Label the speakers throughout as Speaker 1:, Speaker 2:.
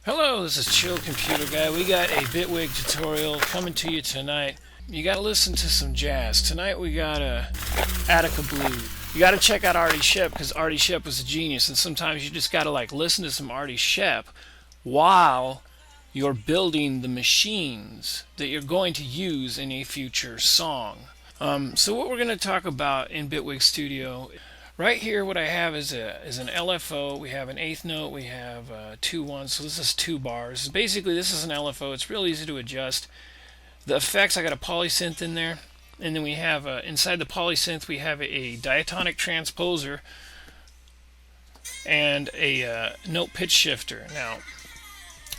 Speaker 1: Hello, this is Chill Computer Guy. We got a Bitwig tutorial coming to you tonight. You gotta listen to some jazz. Tonight we got Attica Blue. You gotta check out Artie Shep because Artie Shep was a genius, and sometimes you just gotta listen to some Artie Shep while you're building the machines that you're going to use in a future song. So what we're gonna talk about in Bitwig Studio. Right here, what I have is an LFO. We have an eighth note. We have 2/1. So this is 2 bars. Basically, this is an LFO. It's real easy to adjust. The effects, I got a polysynth in there, and then we have inside the polysynth we have a diatonic transposer and a note pitch shifter. Now,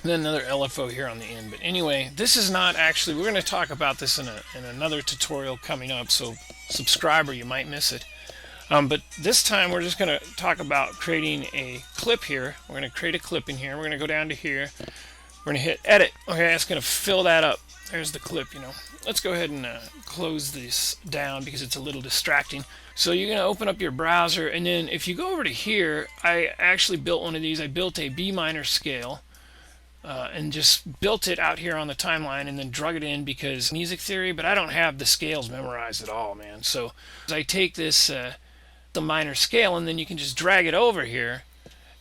Speaker 1: then another LFO here on the end. But anyway, this is not actually. We're going to talk about this in another tutorial coming up. So subscribe or you might miss it. But this time we're just going to talk about creating a clip here. We're going to create a clip in here. We're going to go down to here. We're going to hit edit. Okay, that's going to fill that up. There's the clip, Let's go ahead and close this down because it's a little distracting. So you're going to open up your browser, and then if you go over to here, I actually built one of these. I built a B minor scale and just built it out here on the timeline and then drug it in because music theory, but I don't have the scales memorized at all, man. So I take this the minor scale, and then you can just drag it over here,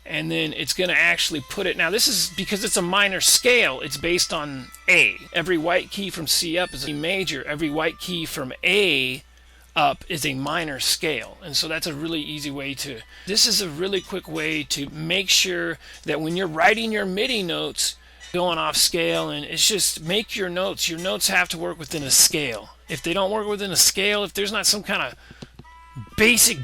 Speaker 1: and then it's going to actually put it. Now this is because it's a minor scale, it's based on A. Every white key from C up is a major. Every white key from A up is a minor scale, and so that's a really easy way to. This is a really quick way to make sure that when you're writing your MIDI notes going off scale, and it's just make your notes have to work within a scale. If they don't work within a scale, if there's not some kind of basic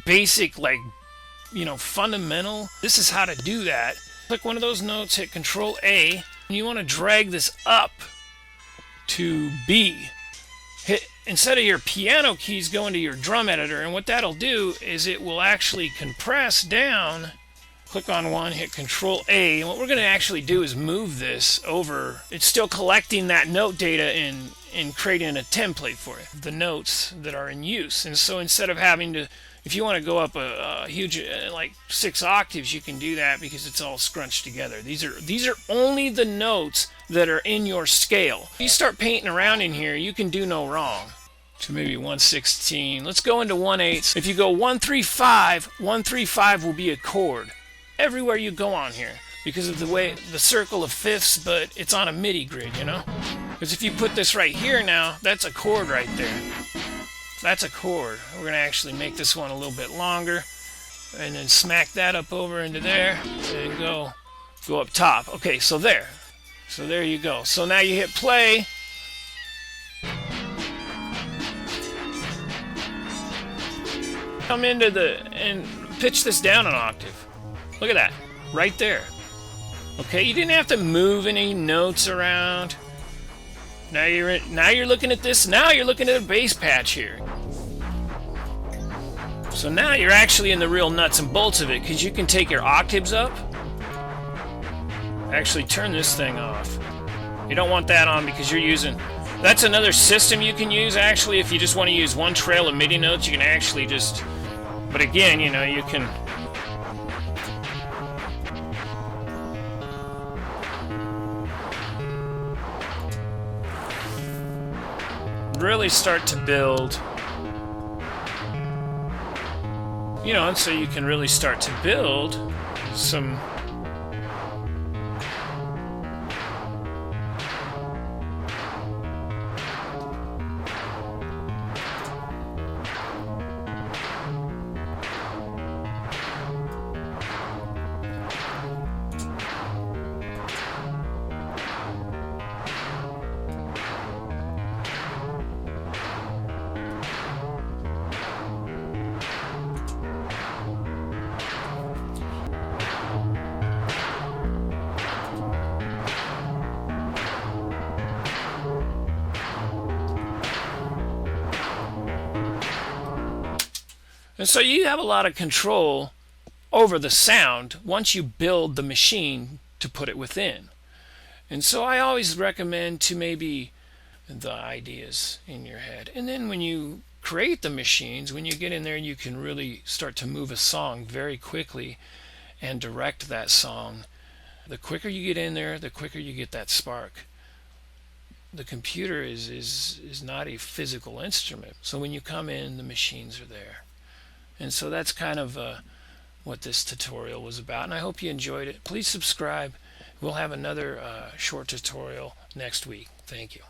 Speaker 1: fundamental, this is how to do that. Click one of those notes, hit Control A, and you want to drag this up to B. Hit, instead of your piano keys, go into your drum editor, and what that'll do is it will actually compress down. Click on one, hit Control A, and what we're going to actually do is move this over. It's still collecting that note data and creating a template for it, the notes that are in use. And so instead of having to, if you want to go up a huge, 6 octaves, you can do that because it's all scrunched together. These are only the notes that are in your scale. If you start painting around in here, you can do no wrong. To maybe 1/16. Let's go into 1/8. If you go 1/3/5, 1/3/5 will be a chord everywhere you go on here because of the way the circle of fifths, but it's on a MIDI grid, Because if you put this right here now, that's a chord right there. That's a chord. We're going to actually make this one a little bit longer and then smack that up over into there and go up top. Okay, so there. So there you go. So now you hit play. Come into and pitch this down an octave. Look at that. Right there. Okay, you didn't have to move any notes around. Now you're looking at this. Now you're looking at a bass patch here. So now you're actually in the real nuts and bolts of it because you can take your octaves up. Actually turn this thing off. You don't want that on because you're using. That's another system you can use actually if you just want to use one trail of MIDI notes. You can actually just. But again, you can. Really start to build, and so you can really start to build some And so you have a lot of control over the sound once you build the machine to put it within. And so I always recommend to maybe the ideas in your head. And then when you create the machines, when you get in there, you can really start to move a song very quickly and direct that song The quicker you get in there, the quicker you get that spark. The computer is not a physical instrument. So when you come in, the machines are there. And so that's kind of what this tutorial was about. And I hope you enjoyed it. Please subscribe. We'll have another short tutorial next week. Thank you.